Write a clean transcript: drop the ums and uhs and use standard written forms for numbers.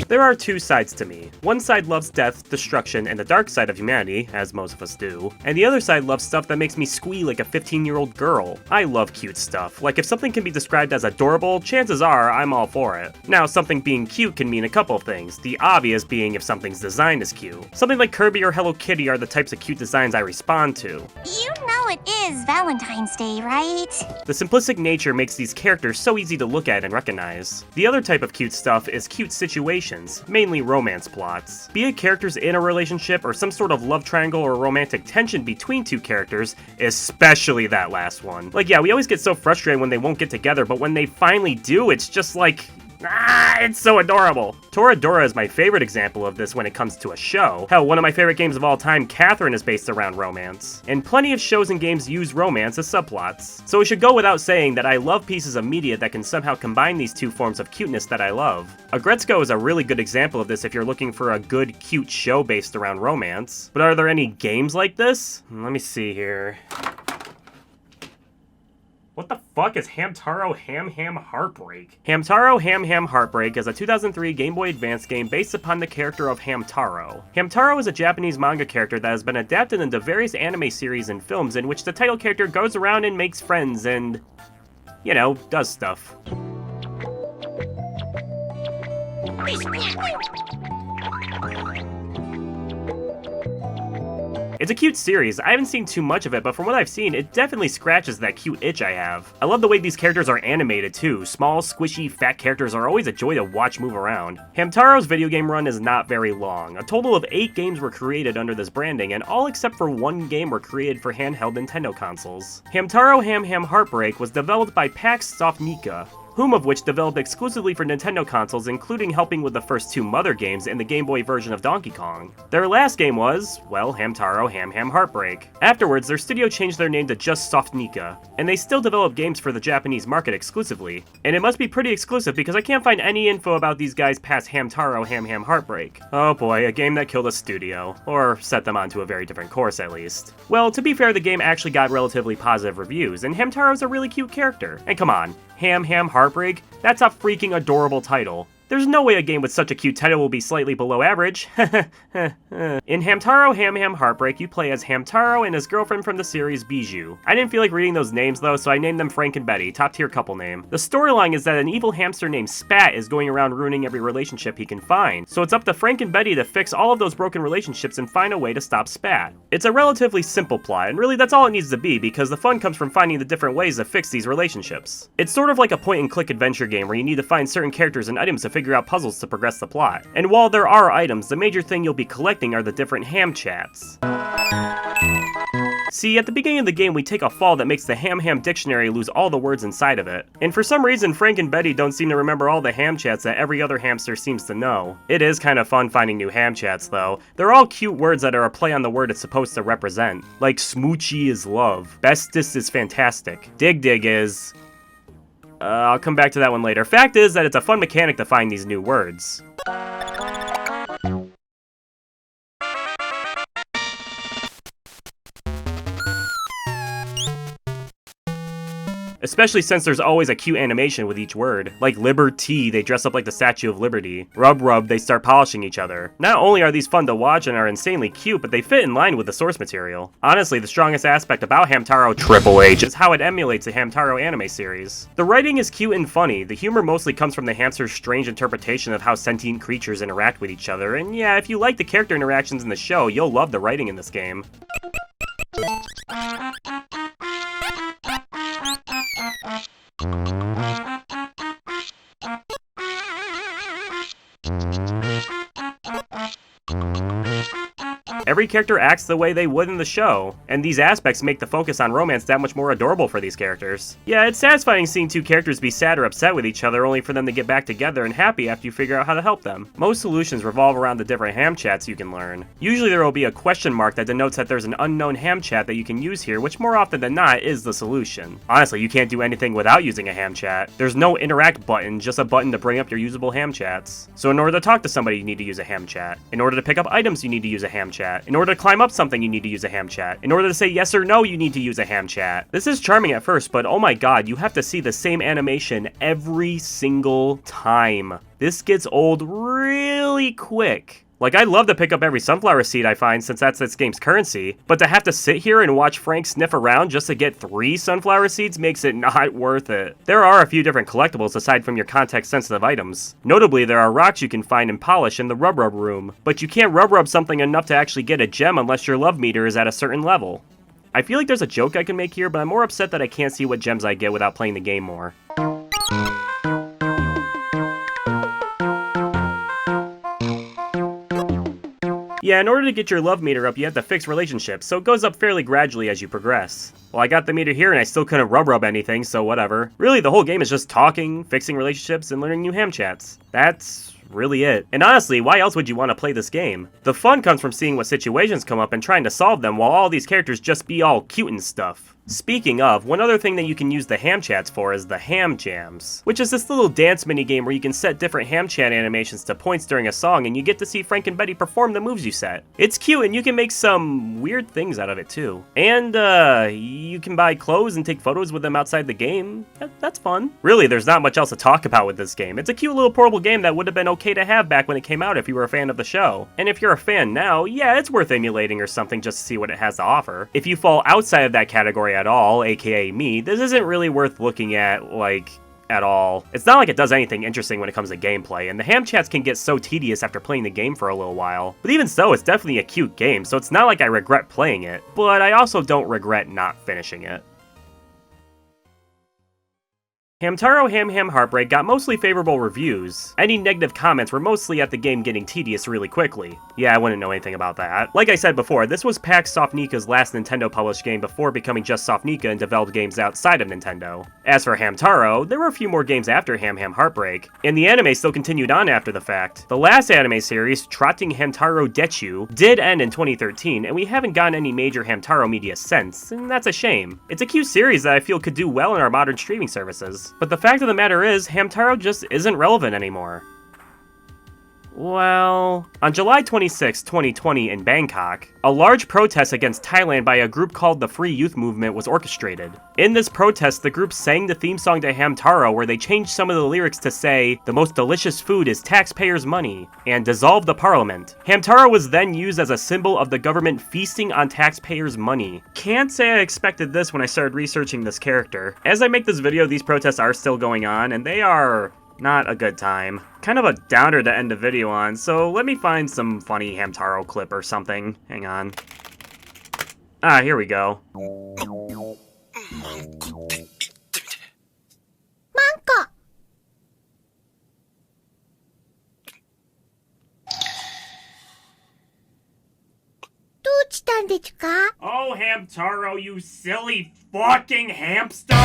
There are two sides to me. One side loves death, destruction, and the dark side of humanity, as most of us do, and the other side loves stuff that makes me squee like a 15-year-old girl. I love cute stuff. Like, if something can be described as adorable, chances are I'm all for it. Now, something being cute can mean a couple things, the obvious being if something's design is cute. Something like Kirby or Hello Kitty are the types of cute designs I respond to. You know it is Valentine's Day, right? The simplistic nature makes these characters so easy to look at and recognize. The other type of cute stuff is cute situations, mainly romance plots. Be it characters in a relationship or some sort of love triangle or romantic tension between two characters, especially that last one. Like, yeah, we always get so frustrated when they won't get together, but when they finally do, it's just like, it's so adorable. Toradora is my favorite example of this when it comes to a show. Hell, one of my favorite games of all time, Catherine, is based around romance. And plenty of shows and games use romance as subplots. So it should go without saying that I love pieces of media that can somehow combine these two forms of cuteness that I love. Agretzko is a really good example of this if you're looking for a good, cute show based around romance. But are there any games like this? Let me see here. What the fuck is Hamtaro Heartbreak? Hamtaro Heartbreak is a 2003 Game Boy Advance game based upon the character of Hamtaro. Hamtaro is a Japanese manga character that has been adapted into various anime series and films in which the title character goes around and makes friends and, you know, does stuff. It's a cute series. I haven't seen too much of it, but from what I've seen, it definitely scratches that cute itch I have. I love the way these characters are animated too. Small, squishy, fat characters are always a joy to watch move around. Hamtaro's video game run is not very long. A total of 8 games were created under this branding, and all except for 1 game were created for handheld Nintendo consoles. Hamtaro Heartbreak was developed by Pax Softnica, whom of which developed exclusively for Nintendo consoles, including helping with the first 2 Mother games and the Game Boy version of Donkey Kong. Their last game was, well, Hamtaro Heartbreak. Afterwards, their studio changed their name to just Softnica, and they still develop games for the Japanese market exclusively. And it must be pretty exclusive because I can't find any info about these guys past Hamtaro Heartbreak. Oh boy, a game that killed a studio. Or set them onto a very different course at least. Well, to be fair, the game actually got relatively positive reviews, and Hamtaro's a really cute character. And come on, Heartbreak? That's a freaking adorable title. There's no way a game with such a cute title will be slightly below average. In Hamtaro Heartbreak, you play as Hamtaro and his girlfriend from the series Bijou. I didn't feel like reading those names though, so I named them Frank and Betty, top tier couple name. The storyline is that an evil hamster named Spat is going around ruining every relationship he can find, so it's up to Frank and Betty to fix all of those broken relationships and find a way to stop Spat. It's a relatively simple plot, and really that's all it needs to be, because the fun comes from finding the different ways to fix these relationships. It's sort of like a point-and-click adventure game where you need to find certain characters and items to figure out puzzles to progress the plot. And while there are items, the major thing you'll be collecting are the different ham chats. See, at the beginning of the game, we take a fall that makes the Ham dictionary lose all the words inside of it. And for some reason, Frank and Betty don't seem to remember all the ham chats that every other hamster seems to know. It is kind of fun finding new ham chats, though. They're all cute words that are a play on the word it's supposed to represent. Like, Smoochie is love. Bestest is fantastic. Dig is... I'll come back to that one later. Fact is that it's a fun mechanic to find these new words. Especially since there's always a cute animation with each word. Like Liberty, they dress up like the Statue of Liberty. Rub, they start polishing each other. Not only are these fun to watch and are insanely cute, but they fit in line with the source material. Honestly, the strongest aspect about Hamtaro Triple H is how it emulates the Hamtaro anime series. The writing is cute and funny. The humor mostly comes from the hamster's strange interpretation of how sentient creatures interact with each other, and yeah, if you like the character interactions in the show, you'll love the writing in this game. Every character acts the way they would in the show, and these aspects make the focus on romance that much more adorable for these characters. Yeah, it's satisfying seeing two characters be sad or upset with each other only for them to get back together and happy after you figure out how to help them. Most solutions revolve around the different ham chats you can learn. Usually there will be a question mark that denotes that there's an unknown ham chat that you can use here, which more often than not is the solution. Honestly, you can't do anything without using a ham chat. There's no interact button, just a button to bring up your usable ham chats. So in order to talk to somebody, you need to use a ham chat. In order to pick up items, you need to use a ham chat. In order to climb up something, you need to use a ham chat. In order to say yes or no, you need to use a ham chat. This is charming at first, but oh my god, you have to see the same animation every single time. This gets old really quick. Like, I'd love to pick up every sunflower seed I find since that's this game's currency, but to have to sit here and watch Frank sniff around just to get 3 sunflower seeds makes it not worth it. There are a few different collectibles aside from your context-sensitive items. Notably, there are rocks you can find and polish in the rub room, but you can't rub something enough to actually get a gem unless your love meter is at a certain level. I feel like there's a joke I can make here, but I'm more upset that I can't see what gems I get without playing the game more. Yeah, in order to get your love meter up, you have to fix relationships, so it goes up fairly gradually as you progress. Well, I got the meter here and I still couldn't rub anything, so whatever. Really, the whole game is just talking, fixing relationships, and learning new ham chats. That's really it. And honestly, why else would you want to play this game? The fun comes from seeing what situations come up and trying to solve them while all these characters just be all cute and stuff. Speaking of, one other thing that you can use the ham chats for is the ham jams, which is this little dance minigame where you can set different ham chat animations to points during a song and you get to see Frank and Betty perform the moves you set. It's cute and you can make some weird things out of it too. And you can buy clothes and take photos with them outside the game. That's fun. Really, there's not much else to talk about with this game. It's a cute little portable game that would have been okay to have back when it came out if you were a fan of the show. And if you're a fan now, yeah, it's worth emulating or something just to see what it has to offer. If you fall outside of that category at all, aka me, this isn't really worth looking at, like, at all. It's not like it does anything interesting when it comes to gameplay, and the ham chats can get so tedious after playing the game for a little while. But even so, it's definitely a cute game, so it's not like I regret playing it, but I also don't regret not finishing it. Hamtaro Ham Heartbreak got mostly favorable reviews. Any negative comments were mostly at the game getting tedious really quickly. Yeah, I wouldn't know anything about that. Like I said before, this was Pax Softnika's last Nintendo published game before becoming just Softnika and developed games outside of Nintendo. As for Hamtaro, there were a few more games after Ham Heartbreak, and the anime still continued on after the fact. The last anime series, Trotting Hamtaro Dechu, did end in 2013, and we haven't gotten any major Hamtaro media since, and that's a shame. It's a cute series that I feel could do well in our modern streaming services. But the fact of the matter is, Hamtaro just isn't relevant anymore. Well, on July 26, 2020 in Bangkok, a large protest against Thailand by a group called the Free Youth Movement was orchestrated. In this protest, the group sang the theme song to Hamtaro where they changed some of the lyrics to say, "The most delicious food is taxpayers' money," and dissolve the parliament. Hamtaro was then used as a symbol of the government feasting on taxpayers' money. Can't say I expected this when I started researching this character. As I make this video, these protests are still going on, and they are not a good time. Kind of a downer to end the video on, so let me find some funny Hamtaro clip or something. Hang on. Ah, here we go. Manko! Oh, Hamtaro, you silly fucking hamster!